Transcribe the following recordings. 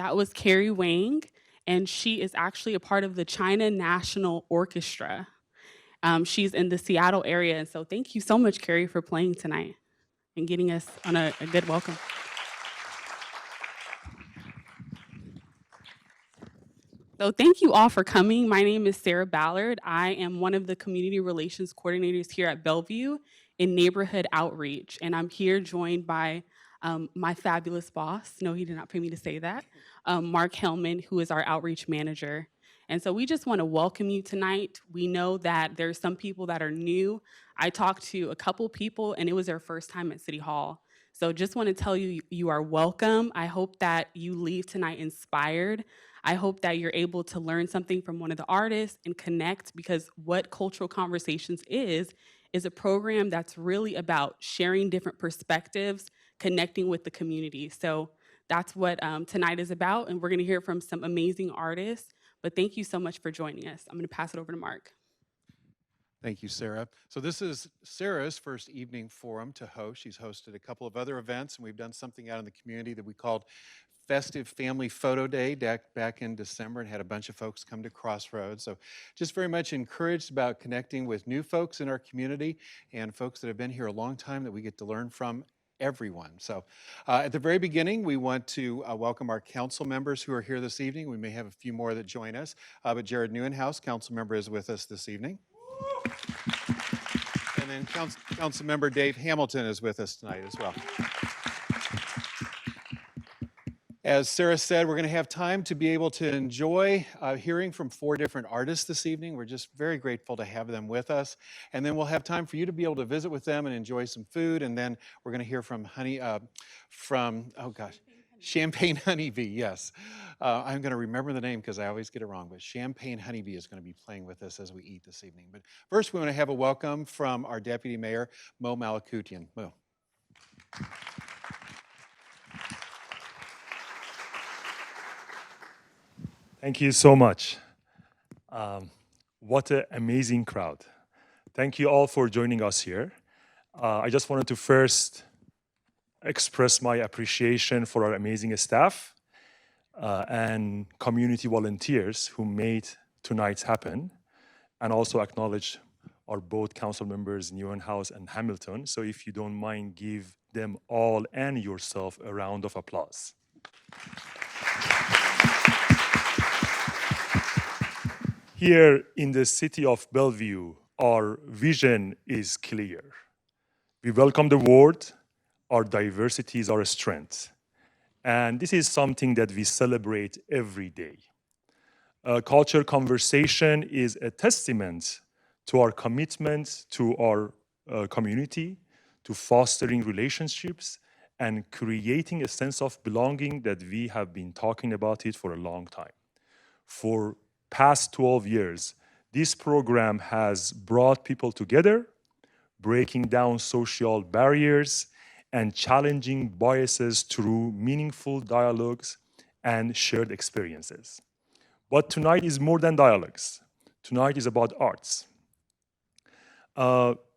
That was Carrie Wang, and she is actually a part of the China National Orchestra. She's in the Seattle area, and so thank you so much, Carrie, for playing tonight and getting us on a good welcome. So thank you all for coming. My name is Sarah Ballard. I am one of the community relations coordinators here at Bellevue in neighborhood outreach, and I'm here joined by my fabulous boss. No, he did not pay me to say that. Mark Hellman, who is our outreach manager. And so we just want to welcome you tonight. We know that there's some people that are new. I talked to a couple people, and it was their first time at City Hall. So just want to tell you, you are welcome. I hope that you leave tonight inspired. I hope that you're able to learn something from one of the artists and connect, because what Cultural Conversations is a program that's really about sharing different perspectives, connecting with the community. So that's what tonight is about, and we're gonna hear from some amazing artists, but thank you so much for joining us. I'm gonna pass it over to Mark. Thank you, Sarah. So this is Sarah's first evening forum to host. She's hosted a couple of other events, and we've done something out in the community that we called Festive Family Photo Day back in December, and had a bunch of folks come to Crossroads. So just very much encouraged about connecting with new folks in our community and folks that have been here a long time that we get to learn from everyone. So at the very beginning, we want to welcome our council members who are here this evening. We may have a few more that join us, but Jared Neuenhouse, council member, is with us this evening. And then council member Dave Hamilton is with us tonight as well. As Sarah said, we're going to have time to be able to enjoy hearing from 4 different artists this evening. We're just very grateful to have them with us. And then we'll have time for you to be able to visit with them and enjoy some food. And then we're going to hear from Champagne Honeybee, yes. I'm going to remember the name because I always get it wrong, but Champagne Honeybee is going to be playing with us as we eat this evening. But first, we want to have a welcome from our Deputy Mayor, Mo Malakoutian. Mo. Thank you so much. What an amazing crowd. Thank you all for joining us here. I just wanted to first express my appreciation for our amazing staff and community volunteers who made tonight's happen, and also acknowledge our both council members, Neuenhouse and Hamilton. So if you don't mind, give them all and yourself a round of applause. Here in the city of Bellevue, our vision is clear. We welcome the world. Our diversity is our strength. And this is something that we celebrate every day. Culture Conversation is a testament to our commitment to our community, to fostering relationships and creating a sense of belonging that we have been talking about it for a long time. For past 12 years, this program has brought people together, breaking down social barriers and challenging biases through meaningful dialogues and shared experiences. But tonight is more than dialogues. Tonight is about arts.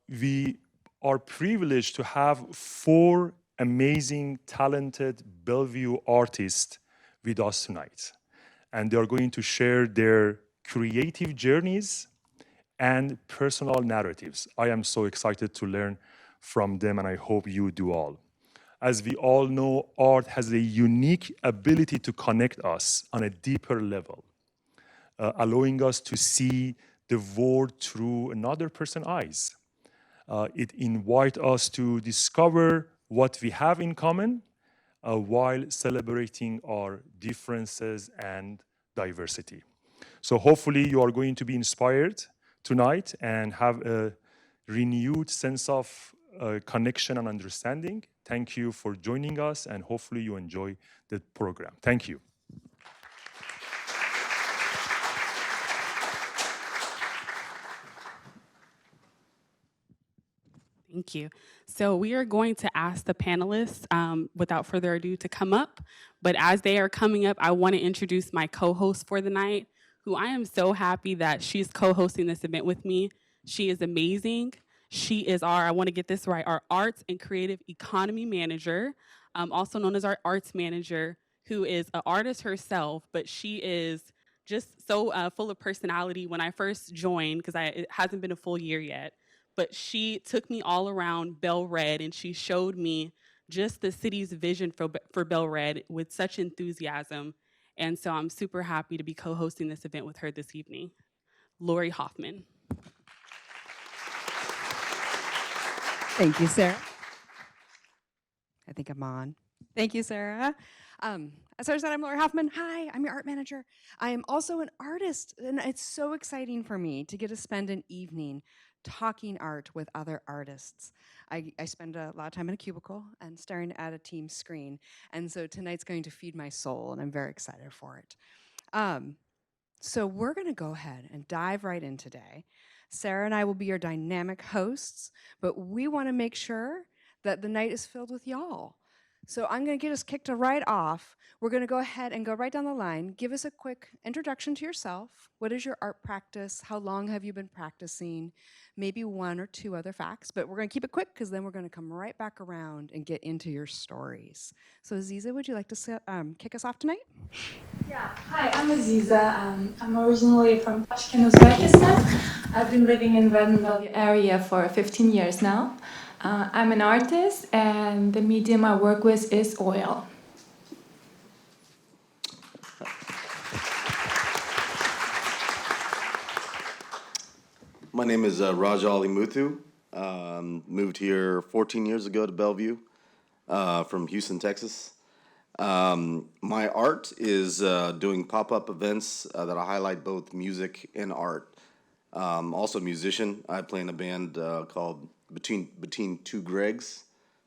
We are privileged to have 4 amazing, talented Bellevue artists with us tonight. And they are going to share their creative journeys and personal narratives. I am so excited to learn from them, and I hope you do all. As we all know, art has a unique ability to connect us on a deeper level, allowing us to see the world through another person's eyes. It invites us to discover what we have in common while celebrating our differences and diversity. So hopefully you are going to be inspired tonight and have a renewed sense of connection and understanding. Thank you for joining us, and hopefully you enjoy the program. Thank you. Thank you. So we are going to ask the panelists, without further ado, to come up. But as they are coming up, I want to introduce my co-host for the night, who I am so happy that she's co-hosting this event with me. She is amazing. She is I want to get this right, our Arts and Creative Economy Manager, also known as our Arts Manager, who is an artist herself, but she is just so full of personality. When I first joined, because it hasn't been a full year yet, but she took me all around Bel Red and she showed me just the city's vision for Bel Red with such enthusiasm. And so I'm super happy to be co-hosting this event with her this evening. Lori Hoffman. Thank you, Sarah. I think I'm on. Thank you, Sarah. As Sarah said, I'm Lori Hoffman. Hi, I'm your art manager. I am also an artist, and it's so exciting for me to get to spend an evening talking art with other artists. I spend a lot of time in a cubicle and staring at a team screen, and so tonight's going to feed my soul, and I'm very excited for it. So we're going to go ahead and dive right in today. Sarah and I will be your dynamic hosts, but we want to make sure that the night is filled with y'all. So I'm going to get us kicked right off. We're going to go ahead and go right down the line. Give us a quick introduction to yourself. What is your art practice? How long have you been practicing? Maybe one or two other facts, but we're going to keep it quick because then we're going to come right back around and get into your stories. So Aziza, would you like to kick us off tonight? Yeah, hi, I'm Aziza. I'm originally from Tashkent, Uzbekistan. I've been living in Redmond area for 15 years now. I'm an artist, and the medium I work with is oil. My name is Raja Ali Muthu. Moved here 14 years ago to Bellevue from Houston, Texas. My art is doing pop-up events that I highlight both music and art. Also a musician. I play in a band called Between Two Gregs.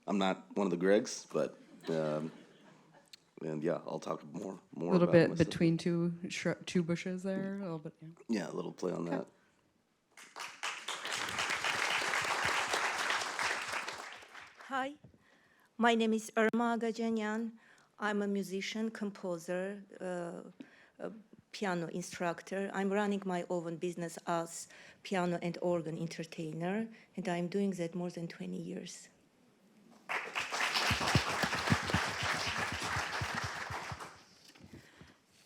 I'm not one of the Gregs, but and yeah, I'll talk more A little about bit myself. between two bushes there, a little bit. Yeah. Yeah, a little play on that. Hi, my name is Irma Agajanyan. I'm a musician, composer, piano instructor. I'm running my own business as piano and organ entertainer, and I'm doing that more than 20 years.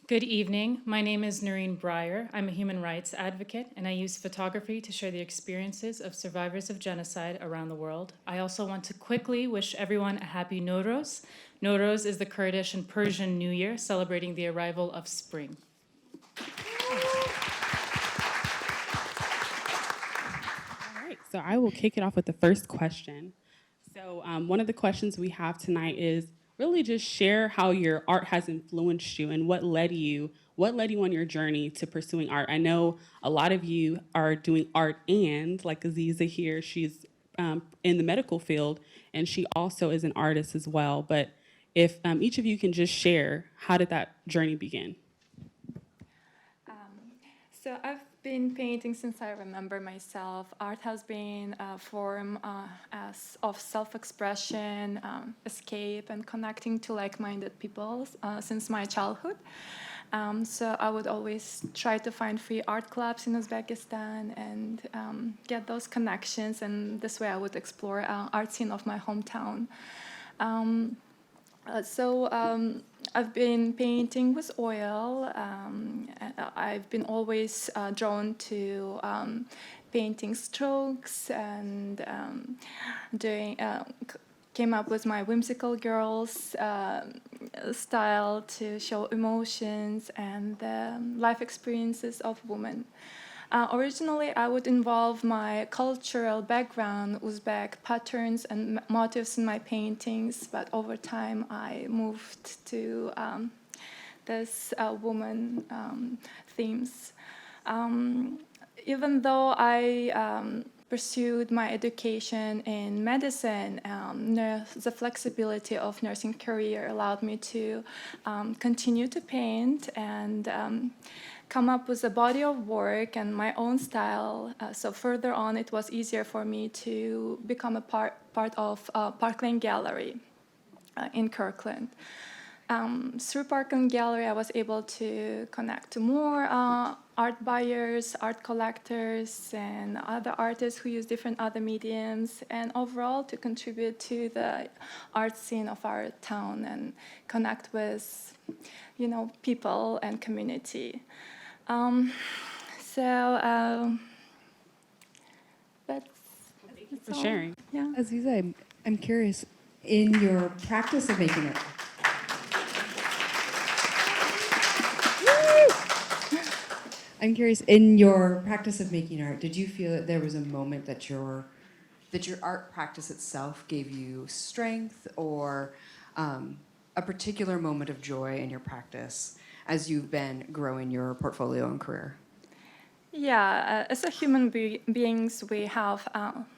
Good evening. My name is Noreen Breyer. I'm a human rights advocate, and I use photography to share the experiences of survivors of genocide around the world. I also want to quickly wish everyone a happy Nowruz. Nowruz is the Kurdish and Persian New Year, celebrating the arrival of spring. All right, so I will kick it off with the first question. So one of the questions we have tonight is really just share how your art has influenced you and what led you on your journey to pursuing art. I know a lot of you are doing art, and like Aziza here, she's in the medical field, and she also is an artist as well. But if each of you can just share, how did that journey begin? So I've been painting since I remember myself. Art has been a form of self-expression, escape, and connecting to like-minded people since my childhood. So I would always try to find free art clubs in Uzbekistan and get those connections, and this way I would explore art scene of my hometown. I've been painting with oil. I've been always drawn to painting strokes and came up with my whimsical girls style to show emotions and life experiences of women. Originally, I would involve my cultural background, Uzbek patterns and motifs in my paintings, but over time I moved to this woman themes. Even though I pursued my education in medicine, the flexibility of nursing career allowed me to continue to paint and come up with a body of work and my own style. So further on, it was easier for me to become a part of Park Lane Gallery in Kirkland. Through Parkland Gallery, I was able to connect to more art buyers, art collectors, and other artists who use different other mediums, and overall to contribute to the art scene of our town and connect with, people and community. That's For sharing. yeah. Aziza, I'm curious, in your practice of making art, did you feel that there was a moment that your art practice itself gave you strength, or a particular moment of joy in your practice as you've been growing your portfolio and career? Yeah, as a human beings, we have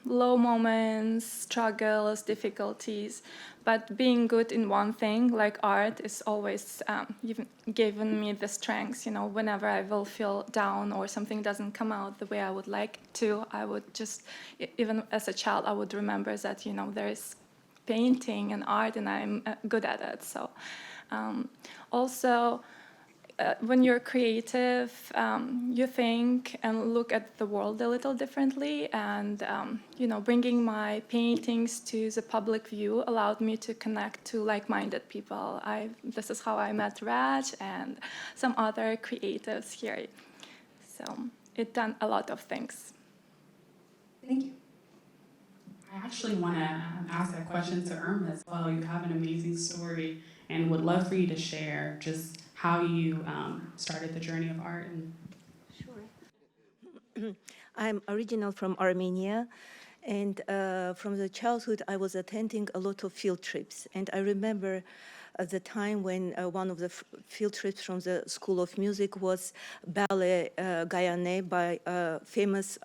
low moments, struggles, difficulties, but being good in one thing, like art, is always given me the strength. Whenever I will feel down or something doesn't come out the way I would like to, I would just, even as a child, I would remember that, there is painting and art, and I'm good at it. So also, when you're creative, you think and look at the world a little differently, and bringing my paintings to the public view allowed me to connect to like-minded people. This is how I met Raj and some other creatives here. So it done a lot of things. Thank you. I actually want to ask that question to Irma as well. You have an amazing story, and would love for you to share just how you started the journey of art. Sure. I'm original from Armenia, and from the childhood I was attending a lot of field trips. And I remember the time when one of the field trips from the School of Music was Ballet Gayane by a famous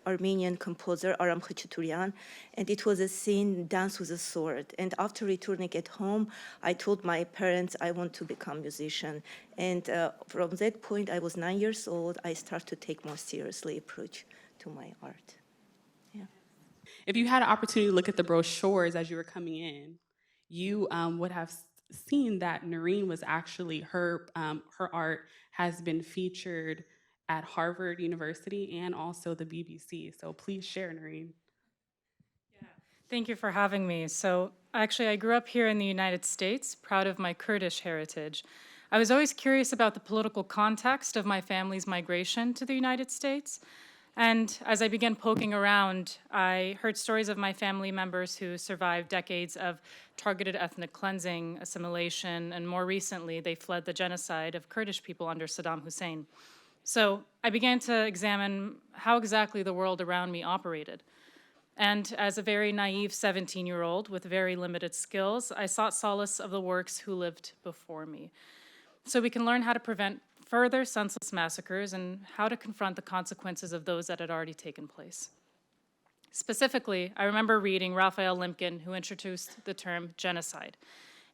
Armenian composer, Aram Khachaturian, and it was a scene, Dance with a Sword. And after returning at home, I told my parents I want to become a musician. And from that point, I was 9 years old, I started to take more seriously approach to my art. Yeah. If you had an opportunity to look at the brochures as you were coming in, you would have seen that Noreen was actually, her art has been featured at Harvard University and also the BBC. So please share, Noreen. Thank you for having me. So actually, I grew up here in the United States, proud of my Kurdish heritage. I was always curious about the political context of my family's migration to the United States. And as I began poking around, I heard stories of my family members who survived decades of targeted ethnic cleansing, assimilation, and more recently, they fled the genocide of Kurdish people under Saddam Hussein. So I began to examine how exactly the world around me operated. And as a very naive 17-year-old with very limited skills, I sought solace of the works who lived before me. So we can learn how to prevent further senseless massacres and how to confront the consequences of those that had already taken place. Specifically, I remember reading Raphael Lemkin, who introduced the term genocide.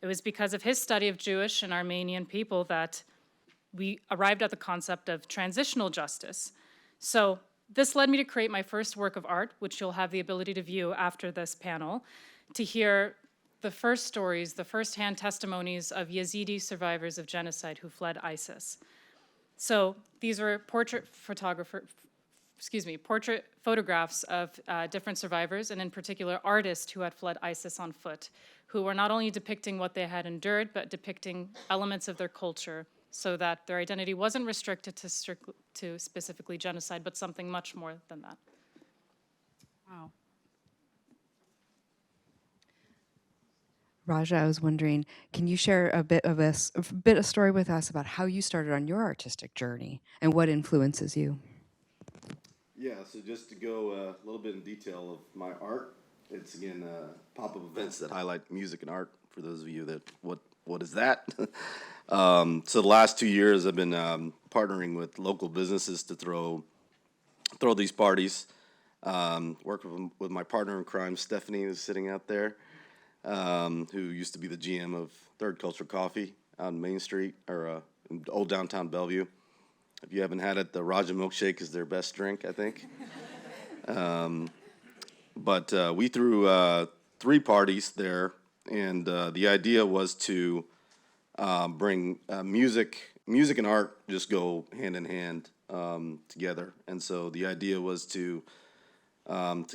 It was because of his study of Jewish and Armenian people that we arrived at the concept of transitional justice. So this led me to create my first work of art, which you'll have the ability to view after this panel, to hear the first stories, the firsthand testimonies of Yazidi survivors of genocide who fled ISIS. So these were portrait photographs of different survivors, and in particular artists who had fled ISIS on foot, who were not only depicting what they had endured, but depicting elements of their culture so that their identity wasn't restricted to specifically genocide, but something much more than that. Wow. Raja, I was wondering, can you share a bit of story with us about how you started on your artistic journey and what influences you? Yeah, so just to go a little bit in detail of my art, it's again pop-up events that highlight music and art. For those of you that what is that? So the last 2 years, I've been partnering with local businesses to throw these parties. Working with my partner in crime, Stephanie, who's sitting out there, who used to be the GM of Third Culture Coffee out in Main Street, or in old downtown Bellevue. If you haven't had it, the Raja Milkshake is their best drink, I think. But we threw 3 parties there, and the idea was to bring music and art just go hand in hand together. And so the idea was to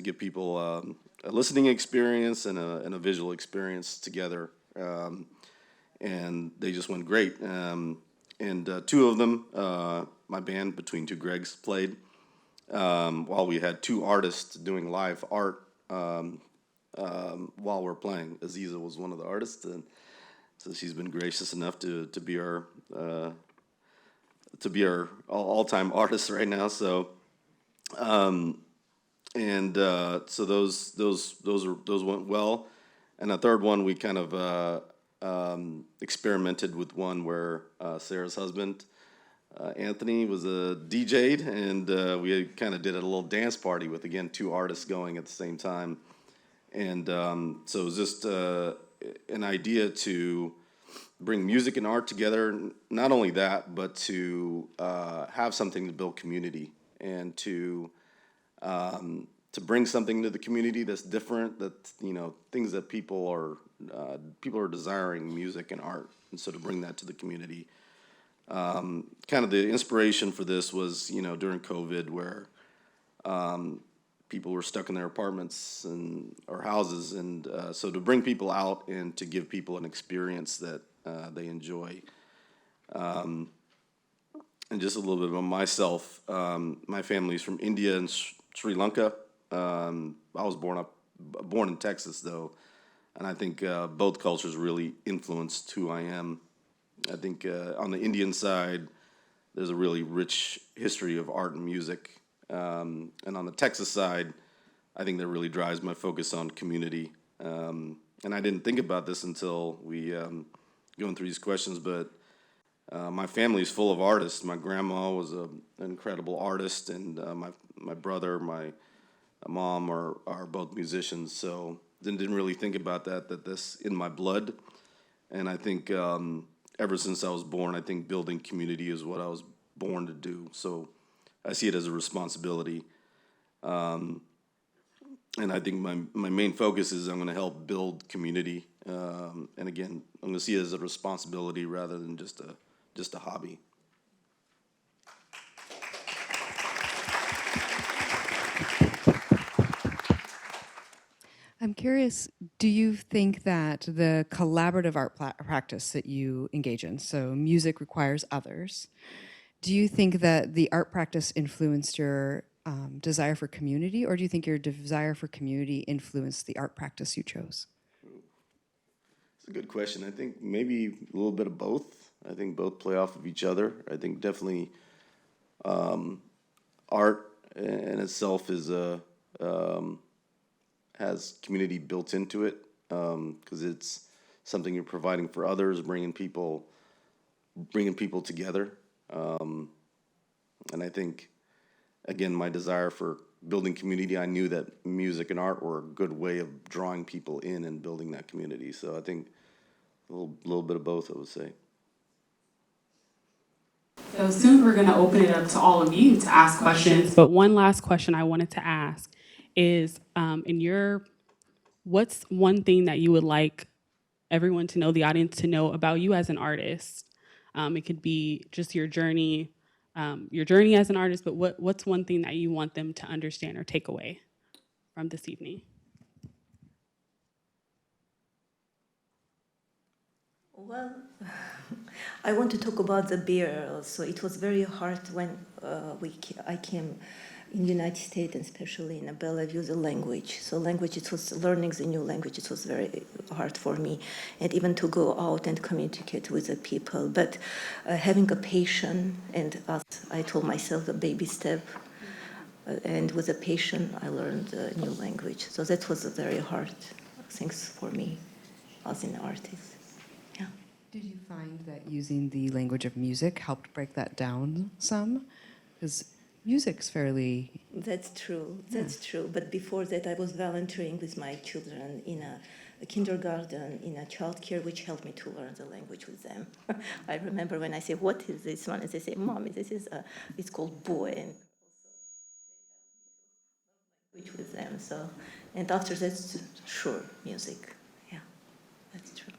give people a listening experience and a visual experience together. And they just went great. And two of them, my band, Between Two Gregs, played, while we had two artists doing live art while we're playing. Aziza was one of the artists, and so she's been gracious enough to be our all-time artist right now. So, so those went well. And the third one, we kind of experimented with one where Sarah's husband, Anthony, was a DJ'd, and we kind of did a little dance party with, again, two artists going at the same time. And so it was just an idea to bring music and art together. Not only that, but to have something to build community and to bring something to the community that's different, that, you know, things that people are desiring, music and art, and so to bring that to the community. Kind of the inspiration for this was, you know, during COVID, where people were stuck in their apartments or houses, and so to bring people out and to give people an experience that they enjoy. And just a little bit about myself. My family's from India and Sri Lanka. I was born in Texas, though, and I think both cultures really influenced who I am. I think on the Indian side, there's a really rich history of art and music. And on the Texas side, I think that really drives my focus on community. And I didn't think about this until we going through these questions, but my family is full of artists. My grandma was an incredible artist, and my brother, my mom are both musicians. So didn't really think about that that's in my blood. And I think ever since I was born, I think building community is what I was born to do. So I see it as a responsibility. And I think my main focus is I'm going to help build community. And again, I'm going to see it as a responsibility rather than just a hobby. I'm curious, do you think that the collaborative art practice that you engage in, so music requires others, do you think that the art practice influenced your desire for community, or do you think your desire for community influenced the art practice you chose? It's a good question. I think maybe a little bit of both. I think both play off of each other. I think definitely art in itself is has community built into it, because it's something you're providing for others, bringing people together. And I think, again, my desire for building community, I knew that music and art were a good way of drawing people in and building that community. So I think a little bit of both, I would say. So soon we're going to open it up to all of you to ask questions. But one last question I wanted to ask is, what's one thing that you would like everyone to know, the audience to know about you as an artist? It could be just your journey as an artist, but what's one thing that you want them to understand or take away from this evening? Well, I want to talk about the beer also. It was very hard when I came in the United States, and especially in Bellevue, the language. So language, it was learning the new language. It was very hard for me, and even to go out and communicate with the people. But having a patient, and as I told myself, a baby step, and with a patient, I learned a new language. So that was a very hard thing for me as an artist. Yeah. Did you find that using the language of music helped break that down some? Because music's fairly... That's true. That's true. But before that, I was volunteering with my children in a kindergarten, in a childcare, which helped me to learn the language with them. I remember when I say, "What is this one?" and they say, "Mommy, this is it's called boy," and language with them. So, and after that, sure, music. Yeah, that's true.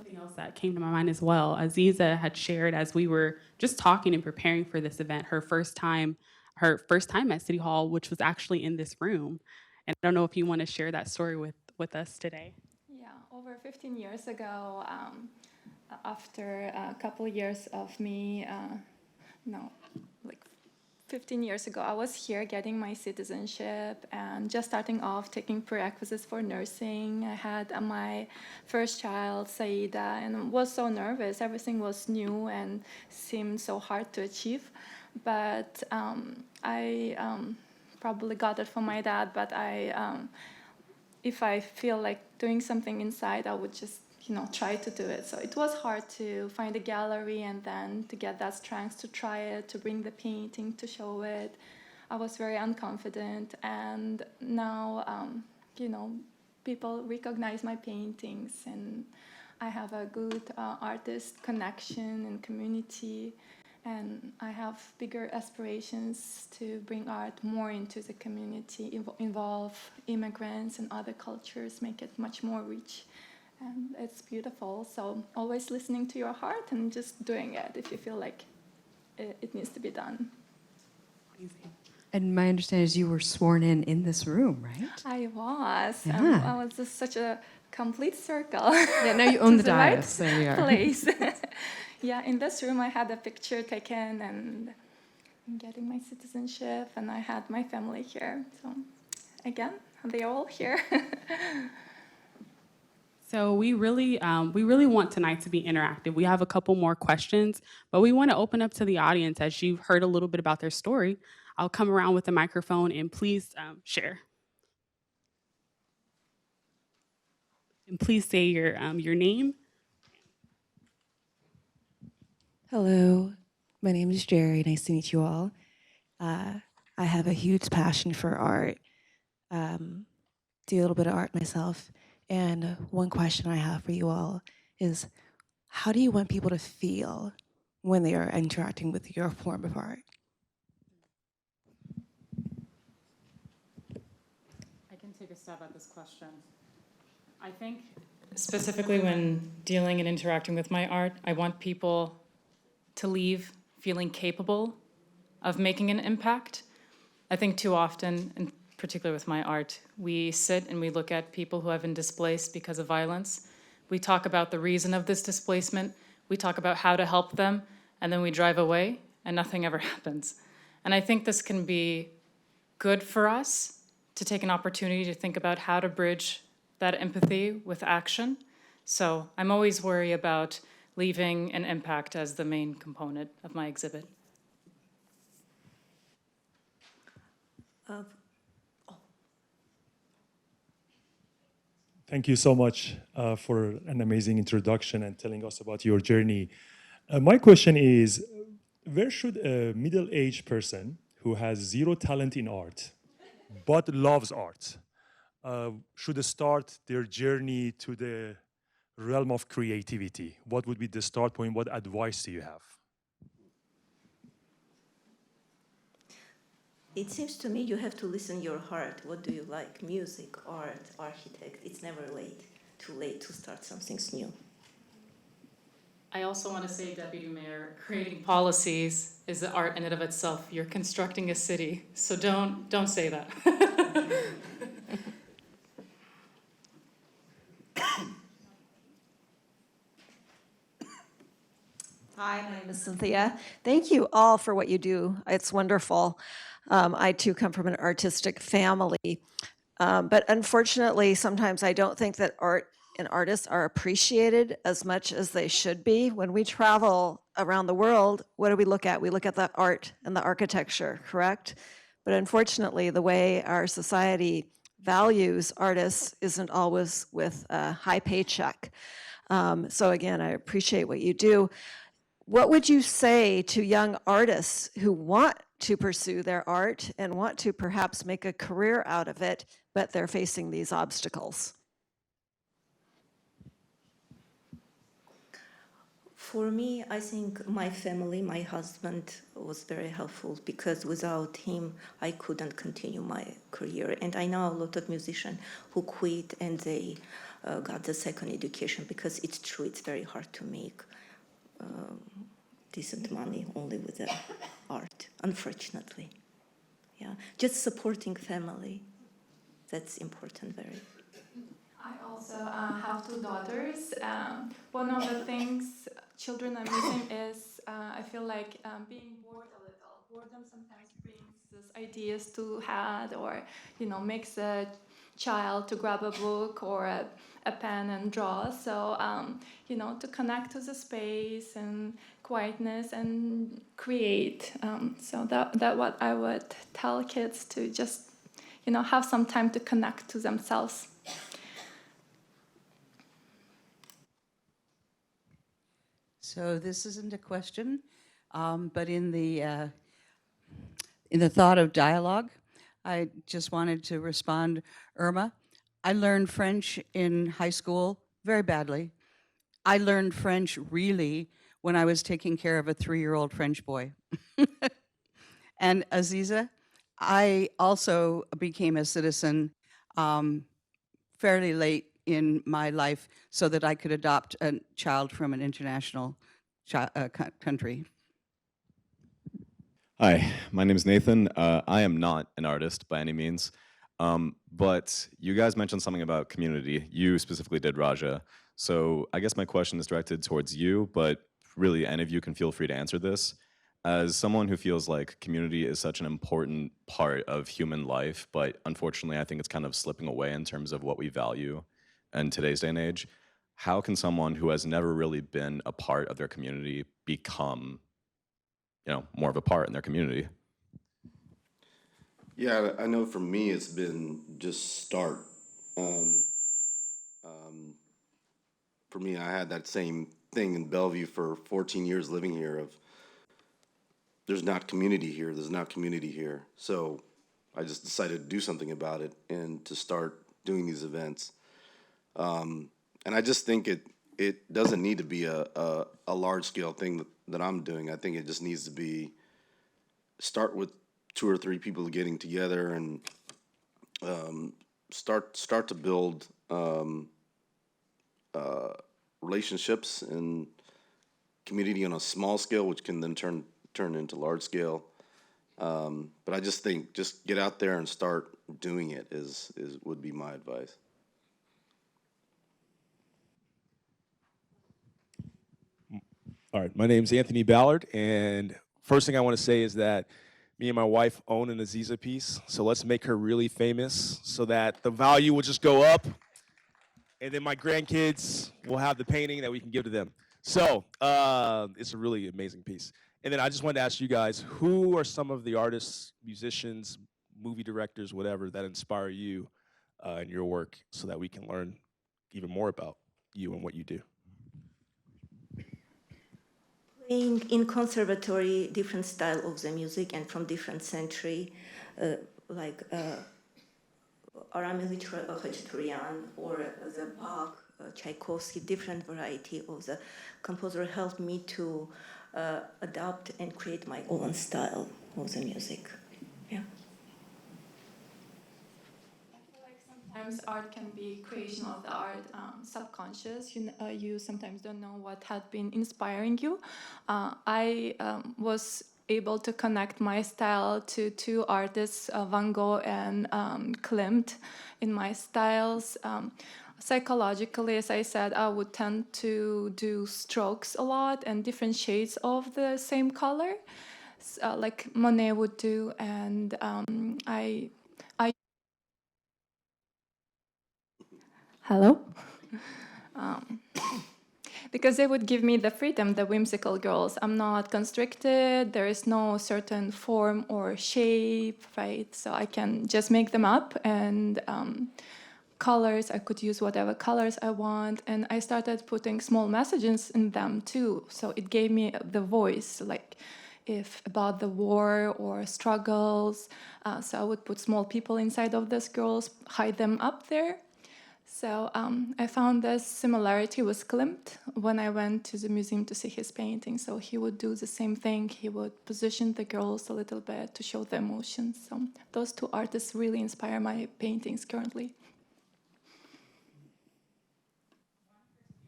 something else that came to my mind as well. Aziza had shared as we were just talking and preparing for this event, her first time at City Hall, which was actually in this room. And I don't know if you want to share that story with us today. Yeah, over 15 years ago, after a couple years of me, like 15 years ago, I was here getting my citizenship and just starting off taking prerequisites for nursing. I had my first child, Saida, and was so nervous. Everything was new and seemed so hard to achieve. But I probably got it from my dad, but if I feel like doing something inside, I would just try to do it. So it was hard to find a gallery and then to get that strength to try it, to bring the painting, to show it. I was very unconfident, and now, people recognize my paintings, and I have a good artist connection and community, and I have bigger aspirations to bring art more into the community, involve immigrants and other cultures, make it much more rich. And it's beautiful. So always listening to your heart and just doing it if you feel like it needs to be done. And my understanding is you were sworn in this room, right? I was. Yeah. I was just such a complete circle. Yeah, now you own the To right dais. There we are. place. Yeah, in this room I had a picture taken and getting my citizenship, and I had my family here. So again, they're all here. So we really want tonight to be interactive. We have a couple more questions, but we want to open up to the audience as you've heard a little bit about their story. I'll come around with the microphone and please share. And please say your name. Hello, my name is Jerry. Nice to meet you all. I have a huge passion for art. Do a little bit of art myself. And one question I have for you all is, how do you want people to feel when they are interacting with your form of art? I can take a stab at this question. I think specifically when dealing and interacting with my art, I want people to leave feeling capable of making an impact. I think too often, in particular with my art, we sit and we look at people who have been displaced because of violence. We talk about the reason of this displacement. We talk about how to help them, and then we drive away and nothing ever happens. And I think this can be good for us to take an opportunity to think about how to bridge that empathy with action. So I'm always worried about leaving an impact as the main component of my exhibit. Thank you so much for an amazing introduction and telling us about your journey. My question is, where should a middle-aged person who has zero talent in art but loves art should start their journey to the realm of creativity? What would be the start point? What advice do you have? It seems to me you have to listen your heart. What do you like? Music, art, architect. It's never too late to start something new. I also want to say, Deputy Mayor, creating policies is the art in and of itself. You're constructing a city, so don't say that. Hi, my name is Cynthia. Thank you all for what you do. It's wonderful. I too come from an artistic family, but unfortunately, sometimes I don't think that art and artists are appreciated as much as they should be. When we travel around the world, what do we look at? We look at the art and the architecture, correct? But unfortunately, the way our society values artists isn't always with a high paycheck. So again, I appreciate what you do. What would you say to young artists who want to pursue their art and want to perhaps make a career out of it, but they're facing these obstacles? For me, I think my family, my husband was very helpful because without him, I couldn't continue my career. And I know a lot of musicians who quit and they got the second education, because it's true, it's very hard to make decent money only with the art, unfortunately. Yeah, just supporting family, that's important, very. I also have two daughters. One of the things children are missing is I feel like being bored a little. Boredom sometimes brings these ideas to head, or makes a child to grab a book or a pen and draw. So to connect to the space and quietness and create. So that what I would tell kids, to just have some time to connect to themselves. So this isn't a question, but in the thought of dialogue, I just wanted to respond. Irma, I learned French in high school very badly. I learned French really when I was taking care of a 3-year-old French boy. And Aziza, I also became a citizen fairly late in my life so that I could adopt a child from an international country. Hi, my name is Nathan. I am not an artist by any means, but you guys mentioned something about community. You specifically did, Raja. So I guess my question is directed towards you, but really any of you can feel free to answer this. As someone who feels like community is such an important part of human life, but unfortunately I think it's kind of slipping away in terms of what we value in today's day and age, how can someone who has never really been a part of their community become more of a part in their community? Yeah, I know for me it's been just start. For me, I had that same thing in Bellevue for 14 years living here of there's not community here, there's not community here. So I just decided to do something about it and to start doing these events. And I just think it doesn't need to be a large scale thing that I'm doing. I think it just needs to start with 2 or 3 people getting together and start to build relationships and community on a small scale, which can then turn into large scale. But I just think just get out there and start doing it would be my advice. All right, my name's Anthony Ballard, and first thing I want to say is that me and my wife own an Aziza piece, so let's make her really famous so that the value will just go up, and then my grandkids will have the painting that we can give to them. So it's a really amazing piece. And then I just wanted to ask you guys, who are some of the artists, musicians, movie directors, whatever, that inspire you in your work so that we can learn even more about you and what you do? Playing in conservatory, different style of the music and from different century, like Aram Khachaturian or the Bach, Tchaikovsky, different variety of the composer helped me to adapt and create my own style of the music. Yeah. Sometimes art can be creation of the art, subconscious. You sometimes don't know what had been inspiring you. I was able to connect my style to 2 artists, Van Gogh and Klimt, in my styles. Psychologically, as I said, I would tend to do strokes a lot and different shades of the same color, like Monet would do, and I Hello? Because they would give me the freedom, the whimsical girls. I'm not constricted, there is no certain form or shape, right? So I can just make them up, and colors, I could use whatever colors I want, and I started putting small messages in them too. So it gave me the voice, like if about the war or struggles. So I would put small people inside of these girls, hide them up there. So I found this similarity with Klimt when I went to the museum to see his painting. So he would do the same thing. He would position the girls a little bit to show the emotions. So those 2 artists really inspire my paintings currently.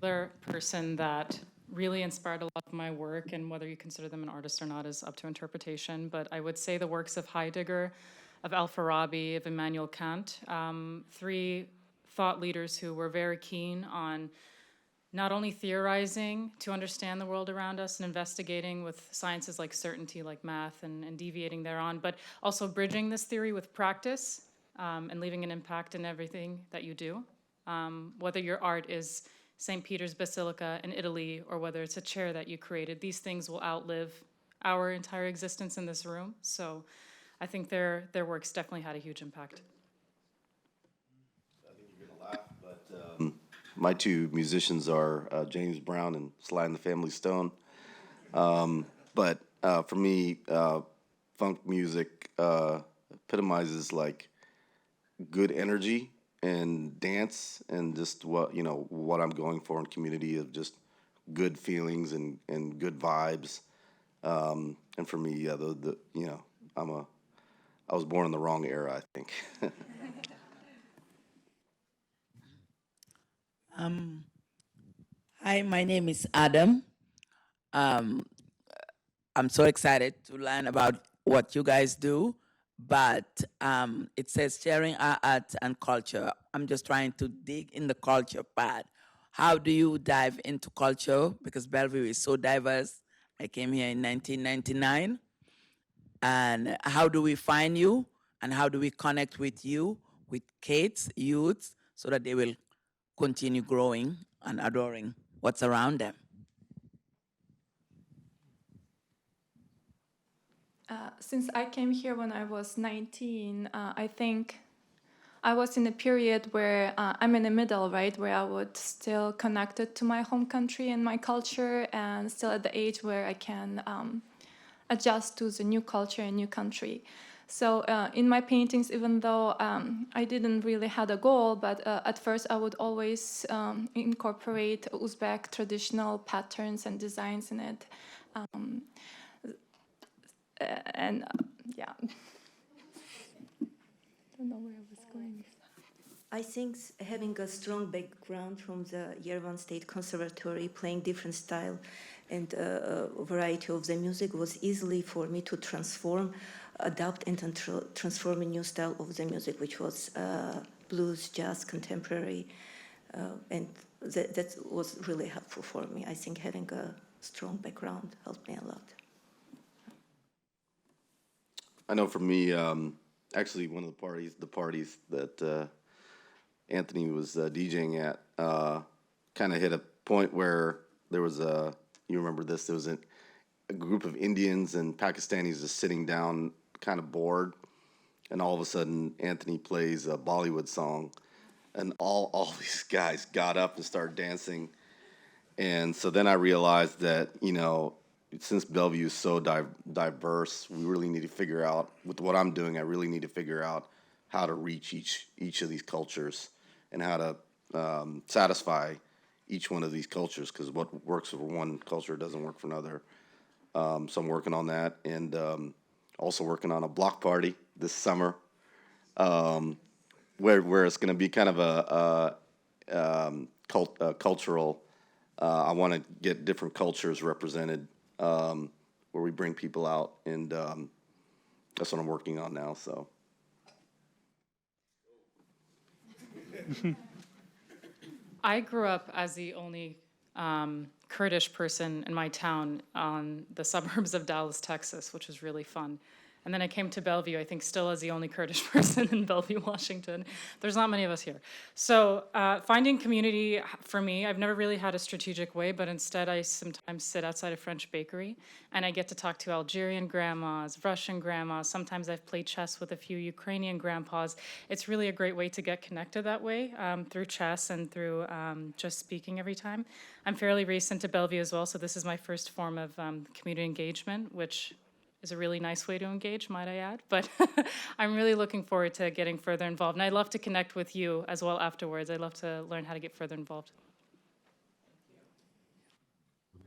Another person that really inspired a lot of my work, and whether you consider them an artist or not is up to interpretation, but I would say the works of Heidegger, of Al-Farabi, of Immanuel Kant, three thought leaders who were very keen on not only theorizing to understand the world around us and investigating with sciences like certainty, like math, and deviating thereon, but also bridging this theory with practice and leaving an impact in everything that you do. Whether your art is St. Peter's Basilica in Italy or whether it's a chair that you created, these things will outlive our entire existence in this room. So I think their works definitely had a huge impact. I think you're gonna laugh, but my two musicians are James Brown and Sly and the Family Stone. But for me, funk music epitomizes like good energy and dance and just what I'm going for in community of just good feelings and good vibes. And for me, yeah, I was born in the wrong era, I think. Hi, my name is Adam. I'm so excited to learn about what you guys do, but it says sharing our art and culture. I'm just trying to dig in the culture part. How do you dive into culture? Because Bellevue is so diverse. I came here in 1999. And how do we find you? And how do we connect with you, with kids, youths, so that they will continue growing and adoring what's around them? Since I came here when I was 19, I think I was in a period where I'm in the middle, right, where I would still connected to my home country and my culture, and still at the age where I can adjust to the new culture and new country. So in my paintings, even though I didn't really had a goal, but at first I would always incorporate Uzbek traditional patterns and designs in it. Yeah. Don't know where I was going. I think having a strong background from the Yerevan State Conservatory, playing different style and a variety of the music was easily for me to transform, adapt and transform a new style of the music, which was blues, jazz, contemporary, and that was really helpful for me. I think having a strong background helped me a lot. I know for me, actually one of the parties that Anthony was DJing at kind of hit a point where there was you remember this, there was a group of Indians and Pakistanis just sitting down kind of bored, and all of a sudden Anthony plays a Bollywood song, and all these guys got up and started dancing. And so then I realized that, since Bellevue is so diverse, we really need to figure out, with what I'm doing, I really need to figure out how to reach each of these cultures and how to satisfy each one of these cultures, because what works for one culture doesn't work for another. So I'm working on that, and also working on a block party this summer, where it's going to be kind of a cultural. I want to get different cultures represented, where we bring people out, and that's what I'm working on now. So. I grew up as the only Kurdish person in my town on the suburbs of Dallas, Texas, which was really fun. And then I came to Bellevue, I think still as the only Kurdish person in Bellevue, Washington. There's not many of us here. So finding community, for me, I've never really had a strategic way, but instead I sometimes sit outside a French bakery and I get to talk to Algerian grandmas, Russian grandmas. Sometimes I've played chess with a few Ukrainian grandpas. It's really a great way to get connected that way, through chess and through just speaking every time. I'm fairly recent to Bellevue as well, so this is my first form of community engagement, which is a really nice way to engage, might I add. But I'm really looking forward to getting further involved. And I'd love to connect with you as well afterwards. I'd love to learn how to get further involved.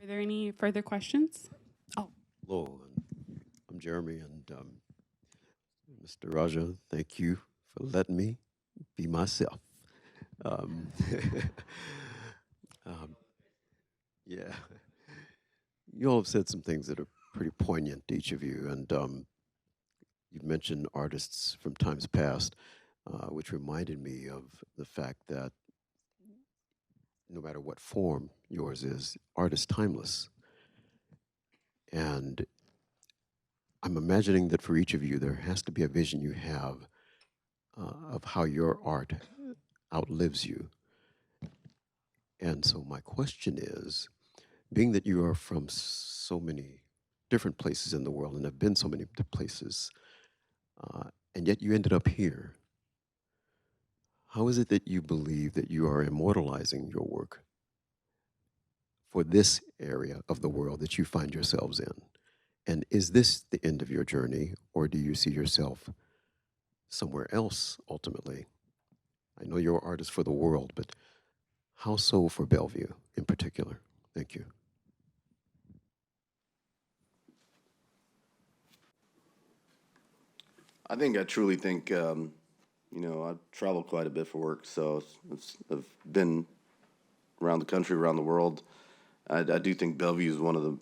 Are there any further questions? Oh. Hello, I'm Jeremy, and Mr. Raja, thank you for letting me be myself. Yeah. You all have said some things that are pretty poignant, each of you, and you've mentioned artists from times past, which reminded me of the fact that no matter what form yours is, art is timeless. And I'm imagining that for each of you, there has to be a vision you have of how your art outlives you. And so my question is, being that you are from so many different places in the world and have been so many places, and yet you ended up here, how is it that you believe that you are immortalizing your work for this area of the world that you find yourselves in? And is this the end of your journey, or do you see yourself somewhere else ultimately? I know your art is for the world, but how so for Bellevue in particular? Thank you. I truly think, you know, I've traveled quite a bit for work, so I've been around the country, around the world. I do think Bellevue is one of the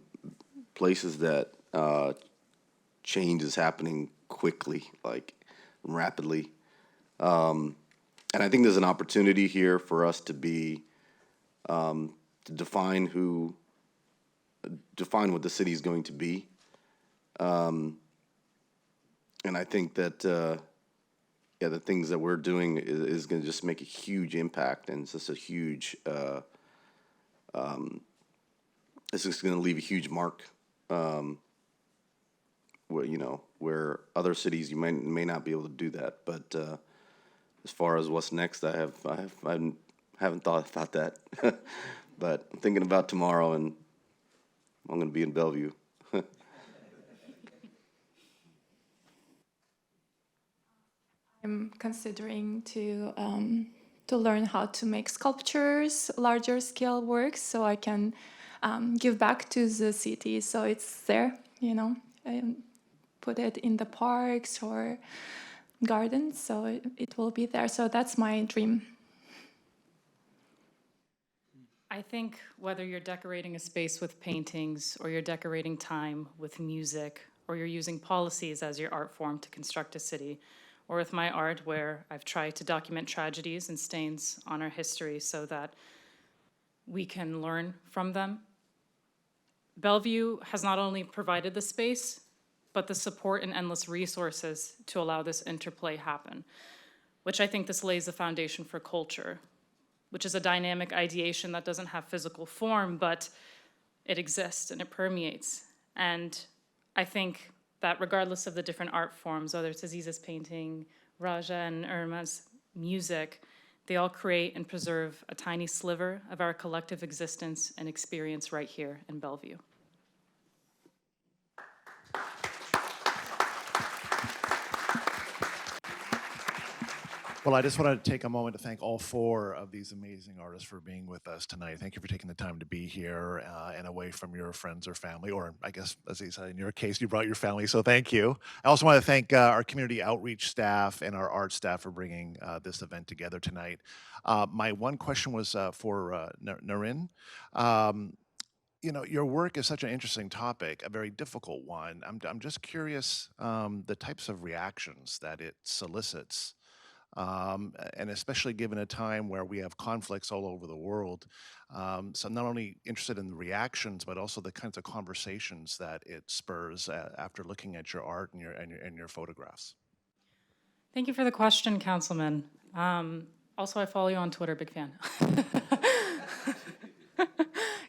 places that change is happening quickly, like rapidly. And I think there's an opportunity here for us to be, to define what the city is going to be. And I think that, yeah, the things that we're doing is going to just make a huge impact, and it's just a huge, it's just going to leave a huge mark. Where, you know, where other cities you may not be able to do that, but as far as what's next, I haven't thought about that, but I'm thinking about tomorrow, and I'm going to be in Bellevue. I'm considering to learn how to make sculptures, larger scale works, so I can give back to the city. So it's there, you know, and put it in the parks or gardens, so it will be there. So that's my dream. I think whether you're decorating a space with paintings, or you're decorating time with music, or you're using policies as your art form to construct a city, or with my art where I've tried to document tragedies and stains on our history so that we can learn from them. Bellevue has not only provided the space, but the support and endless resources to allow this interplay happen, which I think this lays the foundation for culture, which is a dynamic ideation that doesn't have physical form, but it exists and it permeates. And I think that regardless of the different art forms, whether it's Aziza's painting, Raja and Irma's music, they all create and preserve a tiny sliver of our collective existence and experience right here in Bellevue. Well, I just wanted to take a moment to thank all four of these amazing artists for being with us tonight. Thank you for taking the time to be here and away from your friends or family, or I guess, as you said, in your case, you brought your family, so thank you. I also want to thank our community outreach staff and our art staff for bringing this event together tonight. My one question was for Narine. You know, your work is such an interesting topic, a very difficult one. I'm just curious the types of reactions that it solicits. And especially given a time where we have conflicts all over the world. So I'm not only interested in the reactions, but also the kinds of conversations that it spurs after looking at your art and your photographs. Thank you for the question, Councilman. Also, I follow you on Twitter, big fan.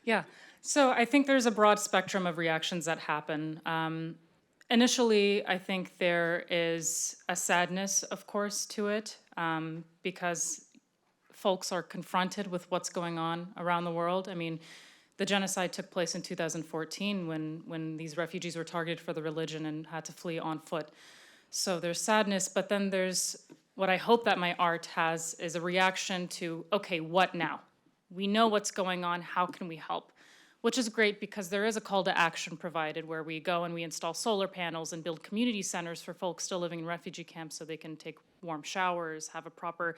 Yeah, so I think there's a broad spectrum of reactions that happen. Initially, I think there is a sadness, of course, to it, because folks are confronted with what's going on around the world. I mean, the genocide took place in 2014 when these refugees were targeted for their religion and had to flee on foot. So there's sadness, but then there's what I hope that my art has is a reaction to, okay, what now? We know what's going on, how can we help? Which is great because there is a call to action provided where we go and we install solar panels and build community centers for folks still living in refugee camps so they can take warm showers, have a proper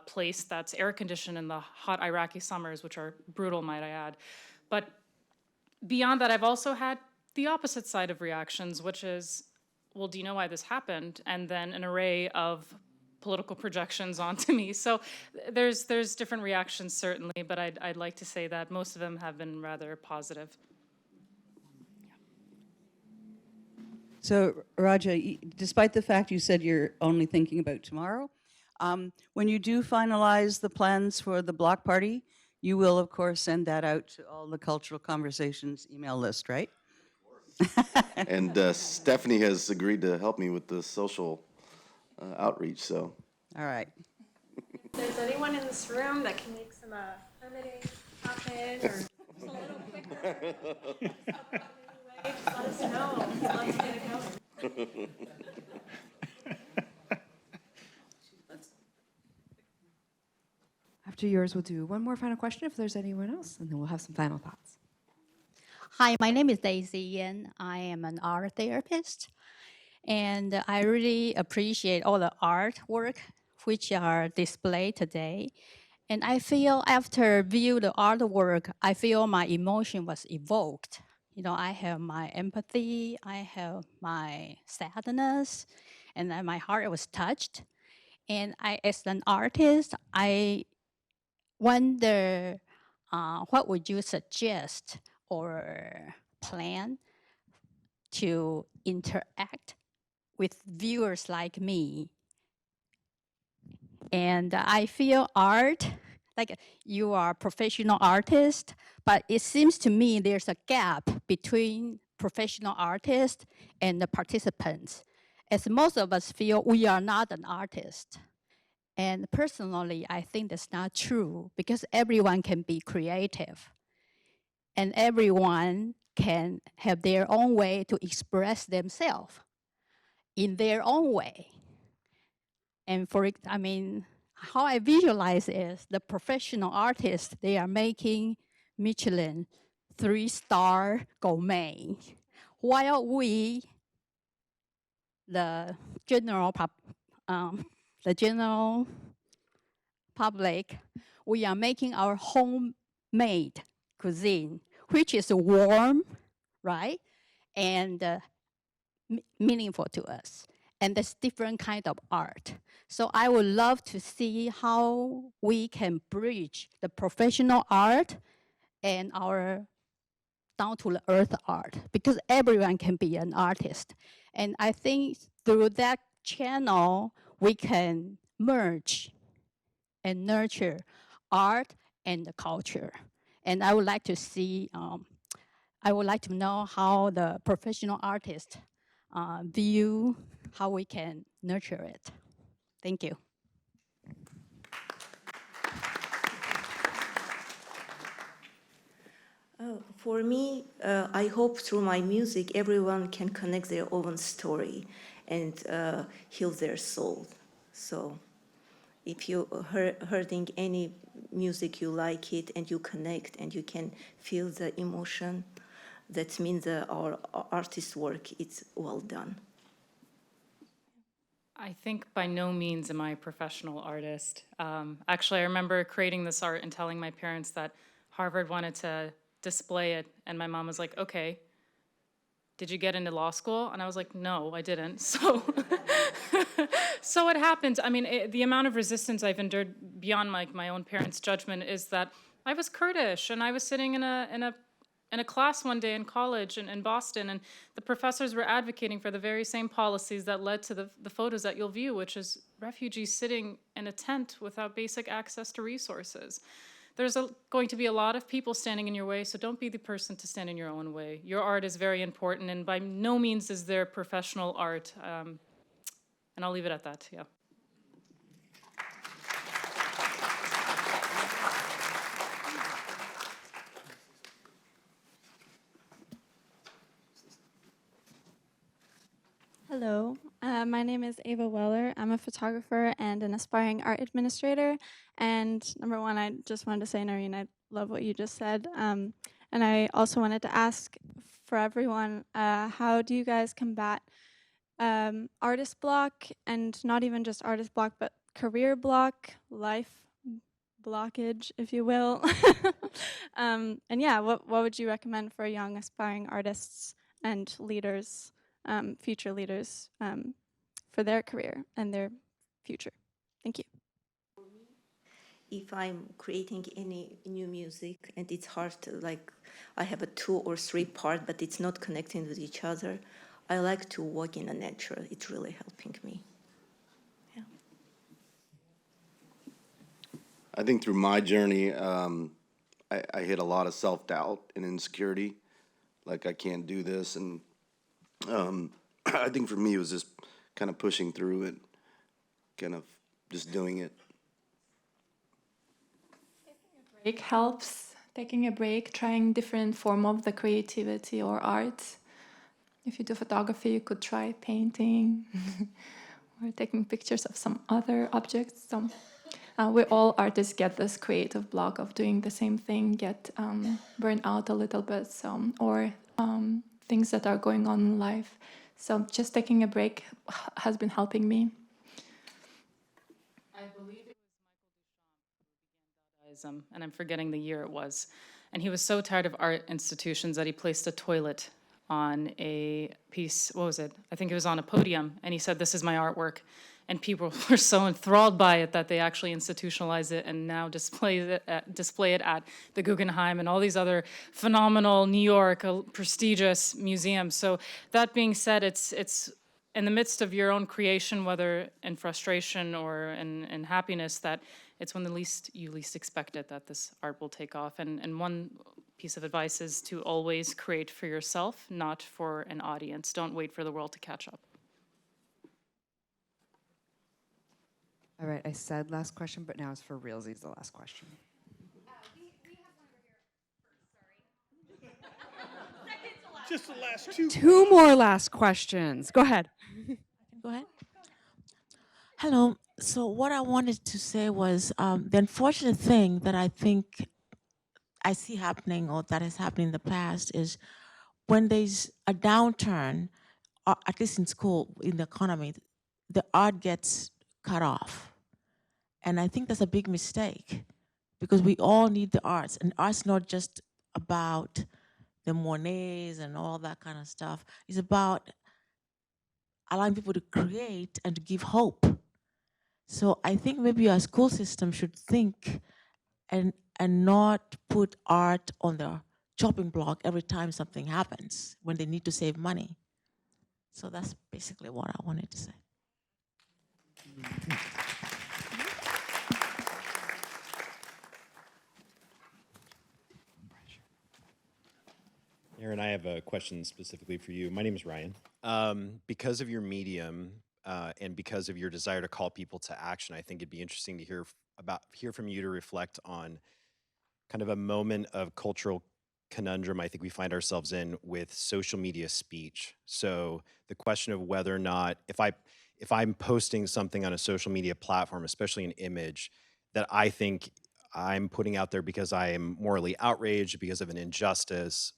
place that's air conditioned in the hot Iraqi summers, which are brutal, might I add. But beyond that, I've also had the opposite side of reactions, which is, well, do you know why this happened? And then an array of political projections onto me. So there's different reactions, certainly, but I'd like to say that most of them have been rather positive. So, Raja, despite the fact you said you're only thinking about tomorrow, when you do finalize the plans for the block party, you will, of course, send that out to all the Cultural Conversations email list, right? And Stephanie has agreed to help me with the social outreach, so. All right. If there's anyone in this room that can make some permitting happen or just a little quicker, just let us know. Let's get it going. After yours, we'll do one more final question if there's anyone else, and then we'll have some final thoughts. Hi, my name is Daisy Yen. I am an art therapist, and I really appreciate all the artwork which are displayed today. And I feel after view the artwork, I feel my emotion was evoked. You know, I have my empathy, I have my sadness, and then my heart was touched. And I, as an artist, I wonder what would you suggest or plan to interact with viewers like me. And I feel art, like you are a professional artist, but it seems to me there's a gap between professional artists and the participants, as most of us feel we are not an artist. And personally, I think that's not true because everyone can be creative and everyone can have their own way to express themselves in their own way. And I mean, how I visualize is the professional artists, they are making Michelin 3-star gourmet, while we, the general public, we are making our homemade cuisine, which is warm, right? And meaningful to us. And that's different kind of art. So I would love to see how we can bridge the professional art and our down-to-the-earth art, because everyone can be an artist. And I think through that channel, we can merge and nurture art and the culture. And I would like to see, I would like to know how the professional artists view how we can nurture it. Thank you. For me, I hope through my music, everyone can connect their own story and heal their soul. So if you hearing any music, you like it and you connect and you can feel the emotion, that means our artist's work is well done. I think by no means am I a professional artist. Actually, I remember creating this art and telling my parents that Harvard wanted to display it, and my mom was like, okay, did you get into law school? And I was like, no, I didn't. So, so it happened. I mean, the amount of resistance I've endured beyond my own parents' judgment is that I was Kurdish, and I was sitting in a class one day in college in Boston, and the professors were advocating for the very same policies that led to the photos that you'll view, which is refugees sitting in a tent without basic access to resources. There's going to be a lot of people standing in your way, so don't be the person to stand in your own way. Your art is very important, and by no means is there professional art. And I'll leave it at that, yeah. Hello, my name is Ava Weller. I'm a photographer and an aspiring art administrator. And number one, I just wanted to say, Noreen, I love what you just said. And I also wanted to ask for everyone, how do you guys combat artist block, and not even just artist block, but career block, life blockage, if you will. And yeah, what would you recommend for young aspiring artists and leaders, future leaders, for their career and their future? Thank you. If I'm creating any new music and it's hard to, like, I have a 2 or 3 part, but it's not connecting with each other, I like to walk in the nature. It's really helping me. Yeah. I think through my journey, I hit a lot of self-doubt and insecurity, like I can't do this, and I think for me it was just kind of pushing through it, kind of just doing it. Break helps. Taking a break, trying different form of the creativity or art. If you do photography, you could try painting or taking pictures of some other objects. We all artists get this creative block of doing the same thing, get burned out a little bit, or things that are going on in life. So just taking a break has been helping me. I believe it was Michael Duchamp who began Dadaism, and I'm forgetting the year it was. And he was so tired of art institutions that he placed a toilet on a piece, what was it? I think it was on a podium, and he said, "This is my artwork." And people were so enthralled by it that they actually institutionalize it and now display it at the Guggenheim and all these other phenomenal New York prestigious museums. So that being said, it's in the midst of your own creation, whether in frustration or in happiness, that it's when you least expect it that this art will take off. And one piece of advice is to always create for yourself, not for an audience. Don't wait for the world to catch up. All right, I said last question, but now it's for realsies, the last question. Just the last two. 2 more last questions. Go ahead. Go ahead. Hello. So what I wanted to say was the unfortunate thing that I think I see happening, or that has happened in the past, is when there's a downturn, at least in school, in the economy, the art gets cut off. And I think that's a big mistake, because we all need the arts, and art's not just about the Monets and all that kind of stuff. It's about allowing people to create and to give hope. So I think maybe our school system should think and not put art on the chopping block every time something happens when they need to save money. So that's basically what I wanted to say. Aaron, I have a question specifically for you. My name is Ryan. Because of your medium and because of your desire to call people to action, I think it'd be interesting to hear from you to reflect on kind of a moment of cultural conundrum I think we find ourselves in with social media speech. So the question of whether or not, if I'm posting something on a social media platform, especially an image that I think I'm putting out there because I am morally outraged because of an injustice,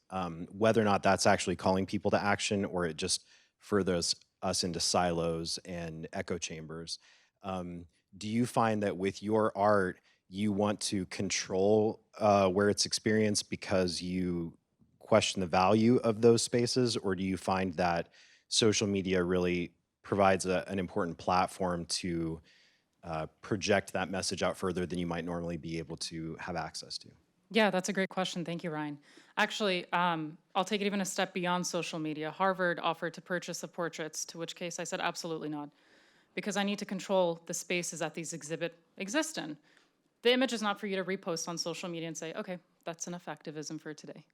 whether or not that's actually calling people to action or it just furthers us into silos and echo chambers. Do you find that with your art, you want to control where it's experienced because you question the value of those spaces, or do you find that social media really provides an important platform to project that message out further than you might normally be able to have access to? Yeah, that's a great question. Thank you, Ryan. Actually, I'll take it even a step beyond social media. Harvard offered to purchase the portraits, to which case I said absolutely not, because I need to control the spaces that these exhibit exist in. The image is not for you to repost on social media and say, okay, that's enough activism for today,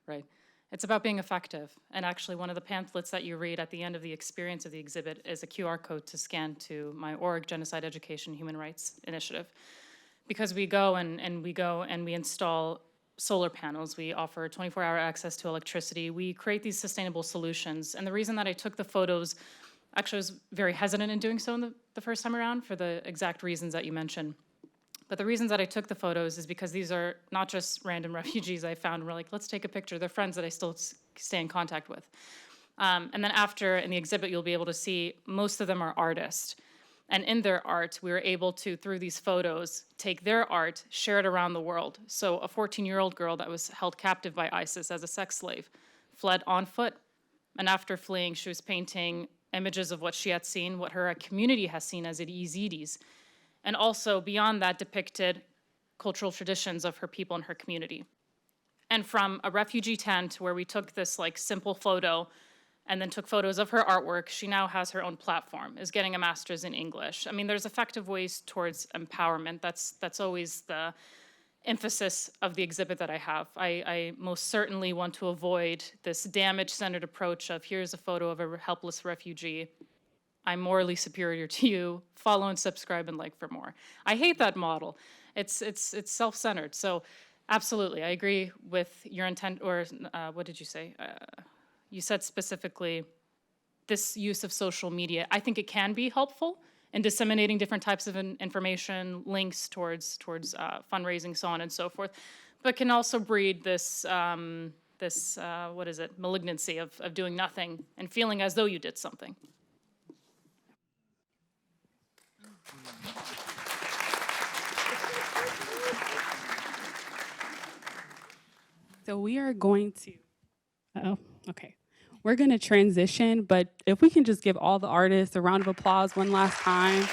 right? It's about being effective. And actually, one of the pamphlets that you read at the end of the experience of the exhibit is a QR code to scan to my org, Genocide Education Human Rights Initiative. Because we go and we install solar panels, we offer 24-hour access to electricity, we create these sustainable solutions. And the reason that I took the photos, actually I was very hesitant in doing so the first time around for the exact reasons that you mentioned. But the reasons that I took the photos is because these are not just random refugees I found. We're like, let's take a picture. They're friends that I still stay in contact with. And then after, in the exhibit, you'll be able to see most of them are artists. And in their art, we were able to, through these photos, take their art, share it around the world. So a 14-year-old girl that was held captive by ISIS as a sex slave fled on foot. And after fleeing, she was painting images of what she had seen, what her community has seen as Yazidis. And also, beyond that, depicted cultural traditions of her people and her community. And from a refugee tent where we took this like simple photo and then took photos of her artwork, she now has her own platform, is getting a master's in English. I mean, there's effective ways towards empowerment. That's always the emphasis of the exhibit that I have. I most certainly want to avoid this damage-centered approach of here's a photo of a helpless refugee. I'm morally superior to you. Follow and subscribe and like for more. I hate that model. It's self-centered. So absolutely, I agree with your intent, or what did you say? You said specifically this use of social media. I think it can be helpful in disseminating different types of information, links towards fundraising, so on and so forth, but can also breed this, what is it, malignancy of doing nothing and feeling as though you did something. So we are going to, okay. We're going to transition, but if we can just give all the artists a round of applause one last time.